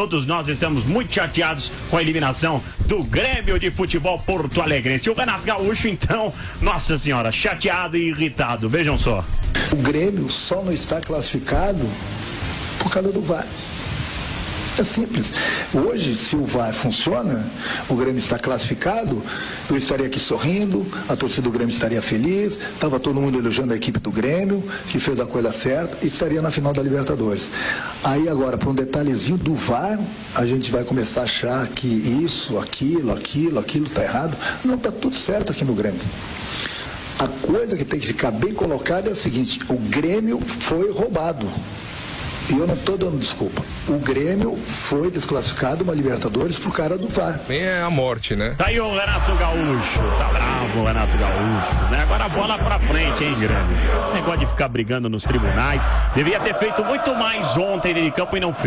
todos nós estamos muito chateados com a eliminação do Grêmio de Futebol Porto Alegrense. O Renato Gaúcho, então, nossa senhora, chateado e irritado. Vejam só. O Grêmio só não está classificado por causa do VAR. É simples. Hoje, se o VAR funciona, o Grêmio está classificado, eu estaria aqui sorrindo, a torcida do Grêmio estaria feliz, estava todo mundo elogiando a equipe do Grêmio, que fez a coisa certa, e estaria na final da Libertadores. Aí agora, para um detalhezinho do VAR, a gente vai começar a achar que isso, aquilo está errado. Não, está tudo certo aqui no Grêmio. A coisa que tem que ficar bem colocada é a seguinte: o Grêmio foi roubado. E eu não estou dando desculpa. O Grêmio foi desclassificado uma Libertadores pro cara do VAR. Nem é a morte, né? Tá aí o Renato Gaúcho. Tá bravo o Renato Gaúcho, né? Agora a bola pra frente, hein, Grêmio? Negócio de ficar brigando nos tribunais. Devia ter feito muito mais ontem dentro de campo e não fez.